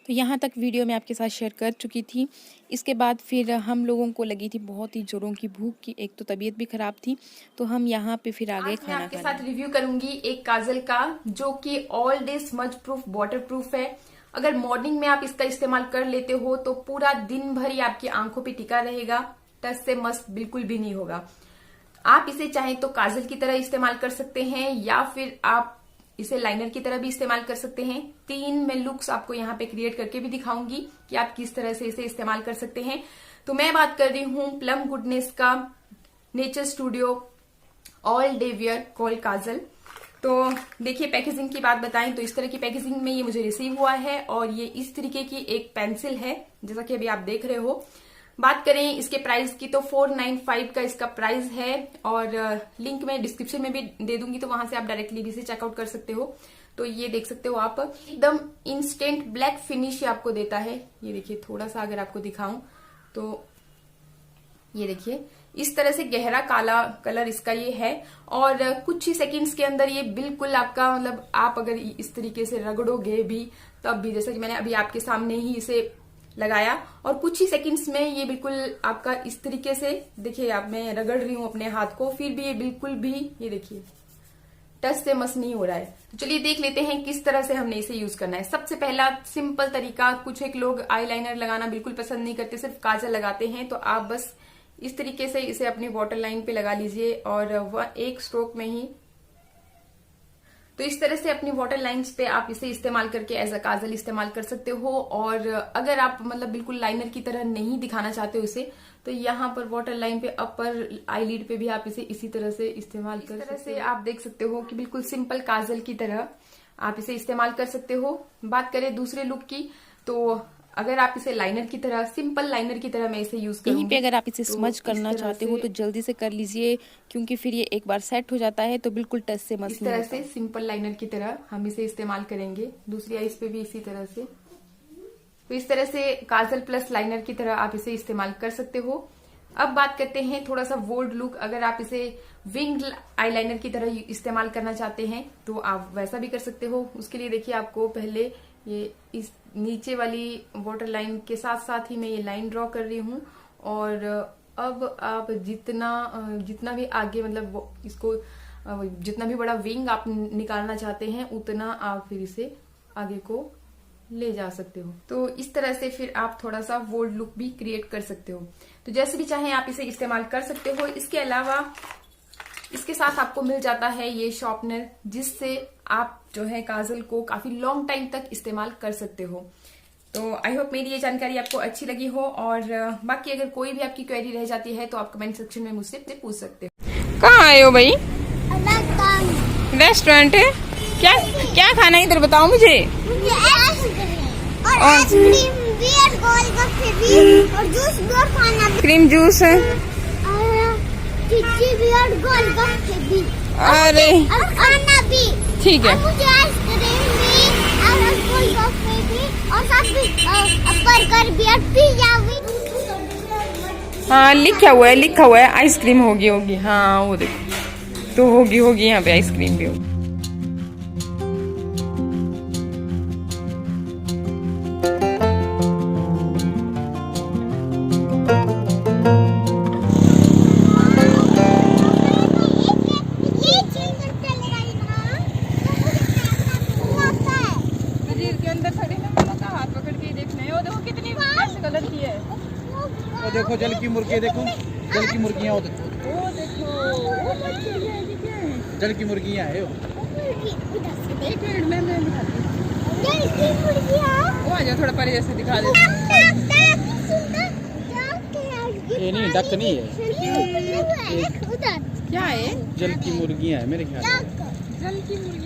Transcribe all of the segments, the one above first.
तो यहाँ तक वीडियो मैं आपके साथ शेयर कर चुकी थी। इसके बाद फिर हम लोगों को लगी थी बहुत ही जोरों की भूख की, एक तो तबीयत भी ख़राब थी, तो हम यहाँ पे फिर आगे खाना मैं आपके साथ रिव्यू करूंगी एक काजल का जो कि all day smudge proof water proof है। अगर मॉर्निंग में आप इसका इस्तेमाल कर लेते हो तो पूरा दिन भर ही आपकी आंखों पे टिका रहेगा, टच से मस बिल्कुल भी नहीं होगा। आप इसे चाहें तो काजल की तरह इस्तेमाल कर सकते हैं या फिर आप इसे लाइनर की तरह भी इस्तेमाल कर सकते हैं। 3 मैं लुक्स आपको यहाँ पे क्रिएट करके भी दिखाऊंगी कि आप किस तरह से इसे इस्तेमाल कर सकते हैं। तो मैं बात कर रही हूँ प्लम गुडनेस का Nature Studio all day wear kohl kajal. तो देखिए पैकेजिंग की बात बताएं तो इस तरह की पैकेजिंग में ये मुझे रिसीव हुआ है और ये इस तरीके की एक पेंसिल है जैसा कि अभी आप देख रहे हो। बात करें इसके प्राइस की तो 495 का इसका प्राइस है और लिंक मैं डिस्क्रिप्शन में भी दे दूंगी, तो वहां से आप डायरेक्टली भी इसे चेकआउट कर सकते हो। तो ये देख सकते हो आप, एकदम इंस्टेंट ब्लैक फिनिश आपको देता है। ये देखिए थोड़ा सा अगर आपको दिखाऊं तो ये देखिए इस तरह से गहरा काला कलर इसका ये है और कुछ ही सेकंड्स के अंदर ये बिल्कुल आपका मतलब आप अगर इस तरीके से रगड़ोगे भी तब भी, जैसा कि मैंने अभी आपके सामने ही इसे लगाया और कुछ ही सेकंड्स में ये बिल्कुल आपका इस तरीके से देखिए, आप मैं रगड़ रही हूं अपने हाथ को फिर भी ये बिल्कुल भी ये देखिए टच से मस नहीं हो रहा है। तो चलिए देख लेते हैं किस तरह से हमने इसे यूज करना है। सबसे पहला सिंपल तरीका, कुछ एक लोग आईलाइनर लगाना बिल्कुल पसंद नहीं करते, सिर्फ काजल लगाते हैं, तो आप बस इस तरीके से इसे अपनी वाटर लाइन पे लगा लीजिए और वह एक स्ट्रोक में ही। तो इस तरह से अपनी वाटर लाइंस पे आप इसे इस्तेमाल करके एज अ काजल इस्तेमाल कर सकते हो। और अगर आप मतलब बिल्कुल लाइनर की तरह नहीं दिखाना चाहते हो इसे, तो यहाँ पर वाटर लाइन पे अपर आईलिड पे भी आप इसे इसी तरह से इस्तेमाल कर सकते हो। इस तरह से आप देख सकते हो कि बिल्कुल सिंपल काजल की तरह आप इसे इस्तेमाल कर सकते हो। बात करें दूसरे लुक की, तो अगर आप इसे लाइनर की तरह, सिंपल लाइनर की तरह मैं इसे यूज करूंगी। यहीं पे अगर आप इसे स्मज करना चाहते हो तो जल्दी से कर लीजिए, क्योंकि फिर ये एक बार सेट हो जाता है तो बिल्कुल टच से मस नहीं होता। इस तरह से सिंपल लाइनर की तरह हम इसे इस्तेमाल करेंगे। दूसरी आईज पे भी इसी तरह से। तो इस तरह से काजल प्लस लाइनर की तरह आप इसे इस्तेमाल कर सकते हो। अब बात करते हैं थोड़ा सा बोल्ड लुक। अगर आप इसे विंग आईलाइनर की तरह इस्तेमाल करना चाहते हैं तो आप वैसा भी कर सकते हो। उसके लिए देखिए आपको पहले ये इस नीचे वाली वाटर लाइन के साथ साथ ही मैं ये लाइन ड्रॉ कर रही हूँ और अब आप जितना भी आगे मतलब इसको जितना भी बड़ा विंग आप निकालना चाहते हैं उतना आप फिर इसे आगे को ले जा सकते हो। तो इस तरह से फिर आप थोड़ा सा बोल्ड लुक भी क्रिएट कर सकते हो। तो जैसे भी चाहें आप इसे इस्तेमाल कर सकते हो। इसके अलावा इसके साथ आपको मिल जाता है ये शॉर्पनर, जिससे आप जो है काजल को काफी लॉन्ग टाइम तक इस्तेमाल कर सकते हो। तो आई होप मेरी ये जानकारी आपको अच्छी लगी हो और बाकी अगर कोई भी आपकी क्वेरी रह जाती है तो आप कमेंट सेक्शन में मुझसे पूछ सकते हो। कहाँ आए हो भाई? रेस्टोरेंट है क्या? क्या खाना है इधर बताओ मुझे। और जूस भी और खाना भी। क्रीम जूस है भी और गोलगप्पे भी। अरे और खाना भी ठीक है। मुझे आइसक्रीम भी और गोलगप्पे भी और साथ में बर्गर भी और पिज़्ज़ा भी। हाँ लिखा हुआ है आइसक्रीम होगी। हाँ वो देखो तो होगी यहाँ पे आइसक्रीम भी होगी। देखो जल की मुर्गी, देखो जल की मुर्गियाँ, देखो जल की मुर्गियाँ है। एक मिनट में वो आ जाओ थोड़ा परे जैसे दिखा दे। ये नहीं डक नहीं है, क्या है? जल की मुर्गियाँ है मेरे ख्याल में। जल की मुर्गियाँ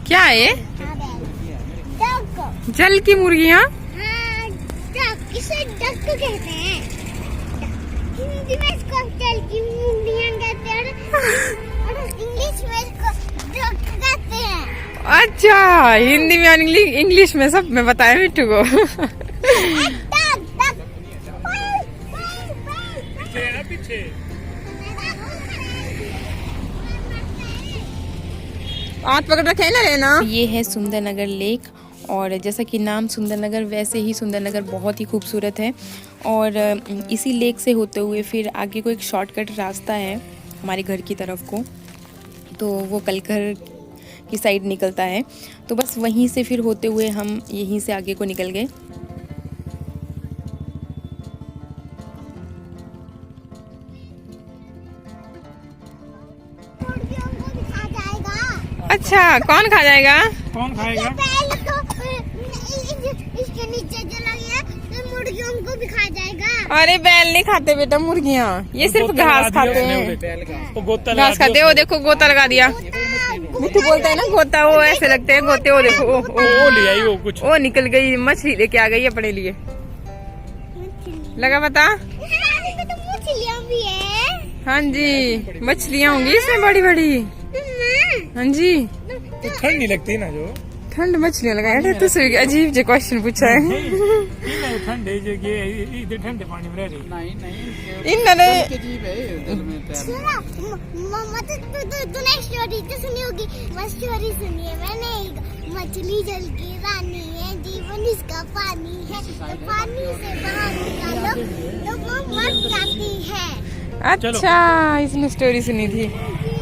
क्या है? जल की मुर्गियाँ इसे डक कहते हैं, हिंदी में इसको जल की मुर्गियाँ कहते हैं और इंग्लिश में इसको डक कहते हैं। अच्छा हिंदी में और इंग्लिश में सब में बताया मिट्टू को। हाथ पकड़ रखे है ना लेना। ये है सुंदरनगर लेक, और जैसा कि नाम सुंदरनगर, वैसे ही सुंदरनगर बहुत ही खूबसूरत है। और इसी लेक से होते हुए फिर आगे को एक शॉर्टकट रास्ता है हमारे घर की तरफ को, तो वो कलघर की साइड निकलता है। तो बस वहीं से फिर होते हुए हम यहीं से आगे को निकल गए। मुर्गियों को भी खा जाएगा। अच्छा, कौन खा जाएगा? कौन खाएगा? पहले तो इसके नीचे जो लगी है तो मुर्गियों को भी खा जाएगा। अरे बैल नहीं खाते बेटा मुर्गियाँ, ये सिर्फ घास खाते हैं। वो गोता लगा घास खाते हैं। वो देखो गोता लगा दिया। मिट्टू बोलता है ना गोता, वो ऐसे लगते हैं गोते। वो देखो वो ले आई वो कुछ। वो निकल गई, मछली लेके आ गई अपने लिए। लगा पता? इसमें तो मछलियाँ भी है। हाँ जी, मछलियाँ होंगी इसमें बड़ी बड़ी। हाँ जी, तो ठंड नहीं लगती ना जो ठंड मछलियाँ लगाए। तो अजीब जो क्वेश्चन पूछा है। ठंड है जो ये इधर ठंडे पानी में रह रही। नहीं नहीं, इन्होंने सुना मम्मा तूने स्टोरी तो सुनी होगी। मैं स्टोरी सुनी है मैंने। मछली जल की रानी है, जीवन इसका पानी है, तो पानी से बाहर निकालो तो वो मर जाती है। अच्छा, इसने स्टोरी सुनी थी।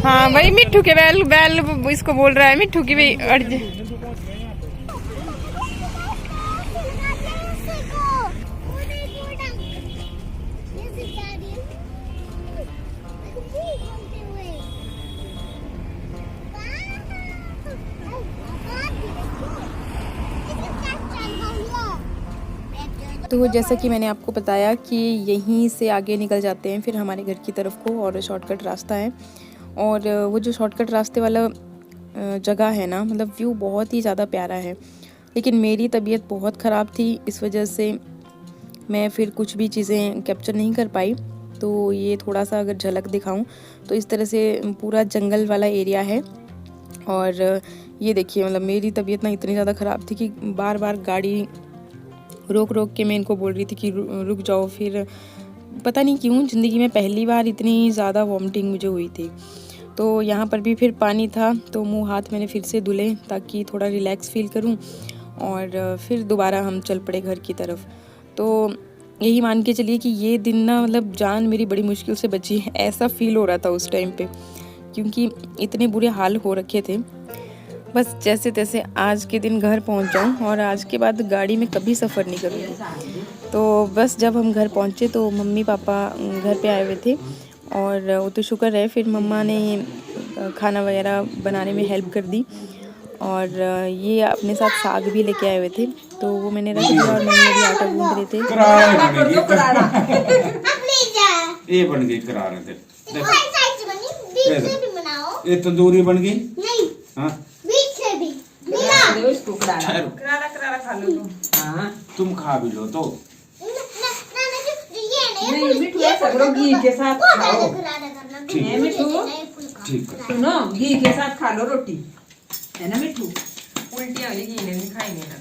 हाँ भाई, मिट्टू के बैल बैल इसको बोल रहा है मिट्टू की भाई अर्ज। तो जैसा कि मैंने आपको बताया कि यहीं से आगे निकल जाते हैं फिर हमारे घर की तरफ को, और शॉर्टकट रास्ता है। और वो जो शॉर्टकट रास्ते वाला जगह है ना, मतलब व्यू बहुत ही ज़्यादा प्यारा है। लेकिन मेरी तबीयत बहुत ख़राब थी, इस वजह से मैं फिर कुछ भी चीज़ें कैप्चर नहीं कर पाई। तो ये थोड़ा सा अगर झलक दिखाऊं तो इस तरह से पूरा जंगल वाला एरिया है। और ये देखिए, मतलब मेरी तबीयत ना इतनी ज़्यादा ख़राब थी कि बार बार गाड़ी रोक रोक के मैं इनको बोल रही थी कि रुक जाओ। फिर पता नहीं क्यों ज़िंदगी में पहली बार इतनी ज़्यादा वॉमिटिंग मुझे हुई थी। तो यहाँ पर भी फिर पानी था, तो मुंह हाथ मैंने फिर से धुले ताकि थोड़ा रिलैक्स फील करूँ, और फिर दोबारा हम चल पड़े घर की तरफ। तो यही मान के चलिए कि ये दिन ना, मतलब जान मेरी बड़ी मुश्किल से बची है, ऐसा फील हो रहा था उस टाइम पे, क्योंकि इतने बुरे हाल हो रखे थे। बस जैसे तैसे आज के दिन घर पहुंच जाऊं, और आज के बाद गाड़ी में कभी सफ़र नहीं करूँगी। तो बस जब हम घर पहुंचे तो मम्मी पापा घर पे आए हुए थे, और वो तो शुक्र है फिर मम्मा ने खाना वगैरह बनाने में हेल्प कर दी। और ये अपने साथ साग भी लेके आए हुए थे, तो वो मैंने रख दिया, और मम्मी अभी आटा गूंद रहे थे। ये बन गई करारे थे, बीच से भी बनाओ। ये तंदूरी बन गई। नहीं, हाँ, बीच से भी करारा खा लो तुम। हाँ, तुम खा भी लो तो। नहीं, मिठू ऐसा करो, घी के साथ खाओ। ठीक है, ठीक ठीक है। सुनो, घी के साथ खा लो रोटी, है ना मिठू? उल्टियाँ वाली घी ने खाई नहीं ना,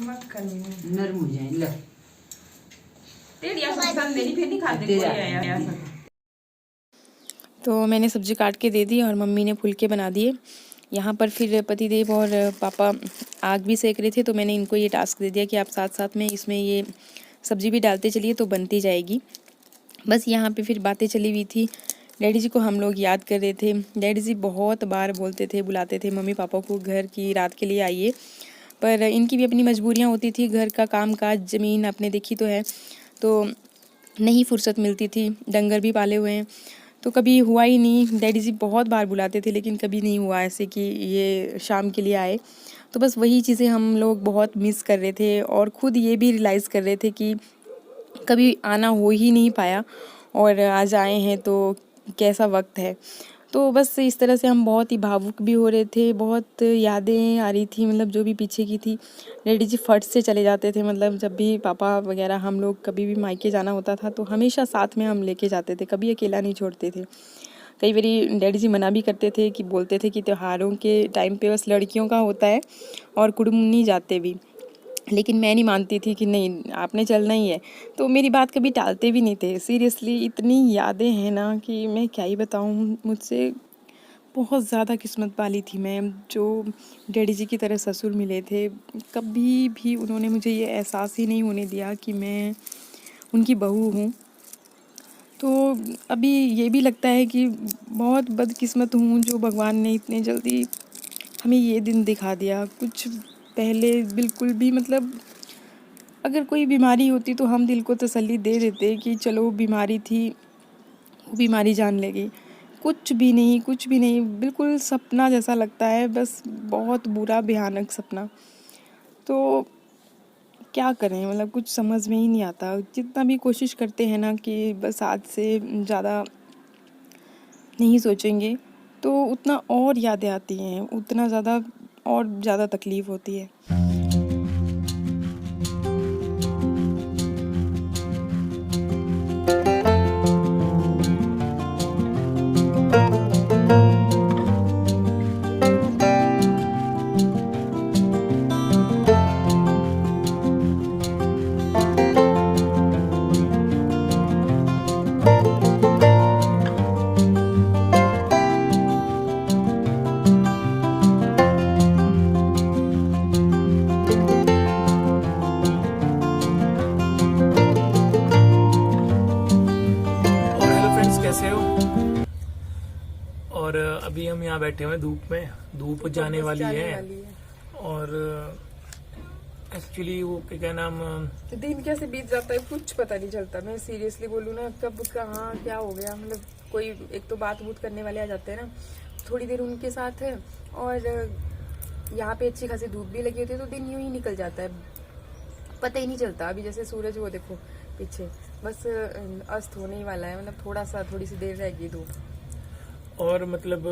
मक्खन नरम हो जाए। लो तेरी पसंद नहीं, फिर नहीं खाते कोई आया। तो मैंने सब्जी काट के दे दी और मम्मी ने फुलके बना दिए। यहाँ पर फिर पतिदेव और पापा आग भी सेक रहे थे, तो मैंने इनको ये टास्क दे दिया कि आप साथ साथ में इसमें ये सब्जी भी डालते चलिए तो बनती जाएगी। बस यहाँ पे फिर बातें चली हुई थी। डैडी जी को हम लोग याद कर रहे थे। डैडी जी बहुत बार बोलते थे, बुलाते थे मम्मी पापा को घर की रात के लिए आइए, पर इनकी भी अपनी मजबूरियाँ होती थी। घर का काम काज, ज़मीन आपने देखी तो है, तो नहीं फुर्सत मिलती थी। डंगर भी पाले हुए हैं, तो कभी हुआ ही नहीं। डैडी जी बहुत बार बुलाते थे, लेकिन कभी नहीं हुआ ऐसे कि ये शाम के लिए आए। तो बस वही चीज़ें हम लोग बहुत मिस कर रहे थे, और ख़ुद ये भी रियलाइज़ कर रहे थे कि कभी आना हो ही नहीं पाया, और आज आए हैं तो कैसा वक्त है। तो बस इस तरह से हम बहुत ही भावुक भी हो रहे थे, बहुत यादें आ रही थी, मतलब जो भी पीछे की थी। डैडी जी फट से चले जाते थे, मतलब जब भी पापा वगैरह हम लोग कभी भी मायके जाना होता था तो हमेशा साथ में हम लेके जाते थे, कभी अकेला नहीं छोड़ते थे। कई बारी डैडी जी मना भी करते थे कि बोलते थे कि त्योहारों के टाइम पे बस लड़कियों का होता है और कुड़ुम नहीं जाते भी। लेकिन मैं नहीं मानती थी कि नहीं आपने चलना ही है, तो मेरी बात कभी टालते भी नहीं थे। सीरियसली इतनी यादें हैं ना कि मैं क्या ही बताऊँ। मुझसे बहुत ज़्यादा किस्मत वाली थी मैं, जो डैडी जी की तरह ससुर मिले थे। कभी भी उन्होंने मुझे ये एहसास ही नहीं होने दिया कि मैं उनकी बहू हूँ। तो अभी ये भी लगता है कि बहुत बदकिस्मत हूँ जो भगवान ने इतने जल्दी हमें ये दिन दिखा दिया। कुछ पहले बिल्कुल भी मतलब अगर कोई बीमारी होती तो हम दिल को तसल्ली दे देते कि चलो बीमारी थी, वो बीमारी जान लेगी। कुछ भी नहीं, कुछ भी नहीं, बिल्कुल सपना जैसा लगता है, बस बहुत बुरा भयानक सपना। तो क्या करें, मतलब कुछ समझ में ही नहीं आता। जितना भी कोशिश करते हैं ना कि बस आज से ज़्यादा नहीं सोचेंगे, तो उतना और यादें आती हैं, उतना ज़्यादा और ज़्यादा तकलीफ़ होती है। और अभी हम यहाँ बैठे हुए धूप में, धूप जाने वाली है। और एक्चुअली वो क्या नाम, दिन कैसे बीत जाता है कुछ पता नहीं चलता। मैं सीरियसली बोलूँ ना, कब कहाँ क्या हो गया। मतलब कोई एक तो बात करने वाले आ जाते हैं ना, थोड़ी देर उनके साथ है और यहाँ पे अच्छी खासी धूप भी लगी होती है, तो दिन यूं ही निकल जाता है, पता ही नहीं चलता। अभी जैसे सूरज वो देखो पीछे बस अस्त होने ही वाला है, मतलब थोड़ी सी देर रहेगी धूप। और मतलब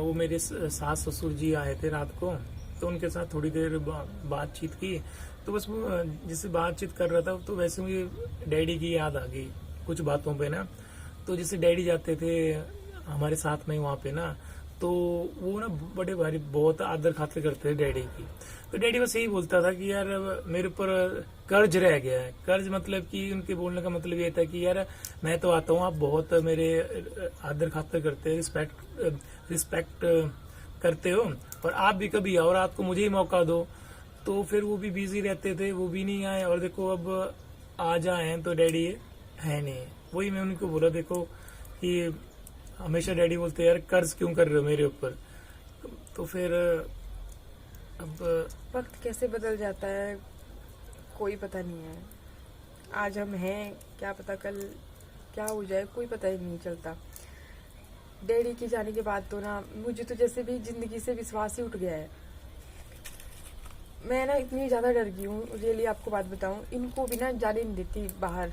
वो मेरे सास ससुर जी आए थे रात को, तो उनके साथ थोड़ी देर बातचीत की। तो बस वो जिससे बातचीत कर रहा था तो वैसे मुझे डैडी की याद आ गई कुछ बातों पे ना। तो जैसे डैडी जाते थे हमारे साथ में वहाँ पे ना, तो वो ना बड़े भारी बहुत आदर खातिर करते थे डैडी की। तो डैडी बस यही बोलता था कि यार मेरे ऊपर कर्ज रह गया है। कर्ज मतलब कि उनके बोलने का मतलब ये था कि यार मैं तो आता हूँ, आप बहुत मेरे आदर खातिर करते हैं, रिस्पेक्ट करते हो, और आप भी कभी आओ और आपको मुझे ही मौका दो। तो फिर वो भी बिजी रहते थे, वो भी नहीं आए। और देखो अब आ जाए तो डैडी है नहीं। वही मैं उनको बोला देखो कि हमेशा डैडी बोलते यार कर्ज क्यों कर रहे हो मेरे ऊपर। तो फिर अब वक्त कैसे बदल जाता है कोई पता नहीं है। आज हम हैं, क्या पता कल क्या हो जाए, कोई पता ही नहीं चलता। डैडी की जाने के बाद तो ना मुझे तो जैसे भी जिंदगी से विश्वास ही उठ गया है। मैं ना इतनी ज्यादा डर गई हूँ रियली, आपको बात बताऊं, इनको भी ना जाने नहीं देती बाहर।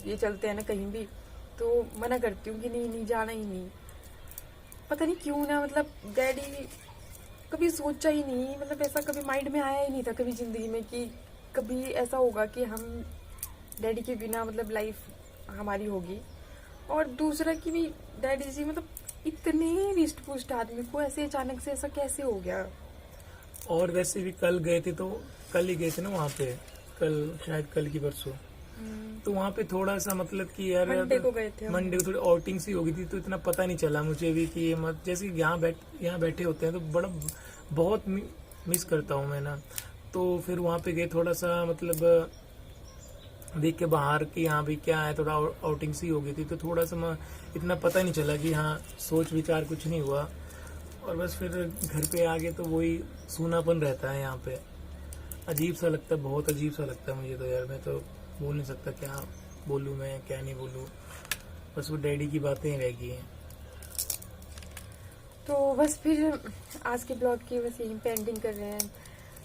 ये चलते हैं ना कहीं भी तो मना करती हूँ कि नहीं जाना ही नहीं। पता नहीं क्यों ना, मतलब डैडी कभी सोचा ही नहीं, मतलब ऐसा कभी माइंड में आया ही नहीं था कभी जिंदगी में कि कभी ऐसा होगा कि हम डैडी के बिना मतलब लाइफ हमारी होगी। और दूसरा कि भी डैडी जी मतलब इतने रिस्ट पुस्ट आदमी को ऐसे अचानक से ऐसा कैसे हो गया। और वैसे भी कल गए थे, तो कल ही गए थे ना वहाँ पे, कल शायद कल की परसों। तो वहाँ पे थोड़ा सा मतलब कि यार मंडे को गए थे, मंडे को थोड़ी आउटिंग सी हो गई थी, तो इतना पता नहीं चला मुझे भी कि जैसे यहाँ बैठे होते हैं तो बड़ा बहुत मिस करता हूँ मैं ना। तो फिर वहाँ पे गए, थोड़ा सा मतलब देख के बाहर कि यहाँ भी क्या है, थोड़ा आउटिंग सी हो गई थी, तो थोड़ा सा इतना पता नहीं चला कि हाँ सोच विचार कुछ नहीं हुआ। और बस फिर घर पे आ गए तो वही सूनापन रहता है यहाँ पे, अजीब सा लगता है, बहुत अजीब सा लगता है मुझे तो यार। मैं तो बोल नहीं सकता क्या बोलूँ मैं क्या नहीं बोलूँ, बस वो डैडी की बातें रह गई हैं। तो बस फिर आज के ब्लॉग की बस यहीं पे एंडिंग कर रहे हैं।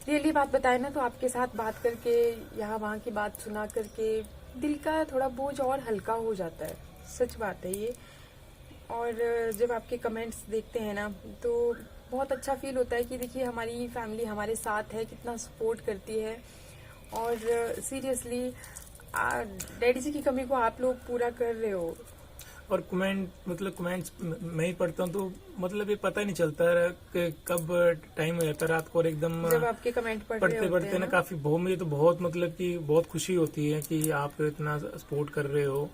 रियली बात बताए ना, तो आपके साथ बात करके, यहाँ वहाँ की बात सुना करके दिल का थोड़ा बोझ और हल्का हो जाता है, सच बात है ये। और जब आपके कमेंट्स देखते हैं ना तो बहुत अच्छा फील होता है कि देखिए हमारी फैमिली हमारे साथ है, कितना सपोर्ट करती है। और सीरियसली डैडी जी की कमी को आप लोग पूरा कर रहे हो। और कमेंट्स मैं ही पढ़ता हूँ, तो मतलब ये पता नहीं चलता कि कब टाइम हो जाता है रात को, और एकदम जब आपके कमेंट पढ़ते ना काफी मुझे तो बहुत मतलब कि बहुत खुशी होती है कि आप इतना सपोर्ट कर रहे हो।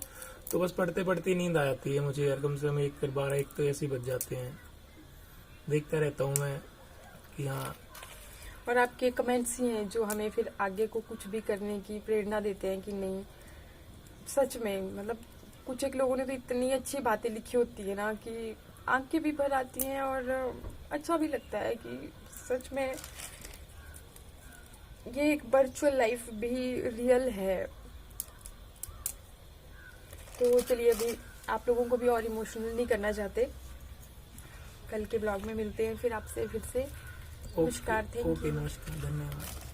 तो बस पढ़ते पढ़ते नींद आ जाती है मुझे यार, कम से कम 1 तो ऐसे ही बज जाते हैं। देखता रहता हूँ मैं कि हाँ। और आपके कमेंट्स ही हैं जो हमें फिर आगे को कुछ भी करने की प्रेरणा देते हैं कि नहीं, सच में मतलब कुछ एक लोगों ने तो इतनी अच्छी बातें लिखी होती है ना कि आंखें भी भर आती हैं और अच्छा भी लगता है कि सच में ये एक वर्चुअल लाइफ भी रियल है। तो चलिए अभी आप लोगों को भी और इमोशनल नहीं करना चाहते, कल के ब्लॉग में मिलते हैं फिर आपसे फिर से। नमस्कार, थैंक यू। ओके, नमस्कार, धन्यवाद।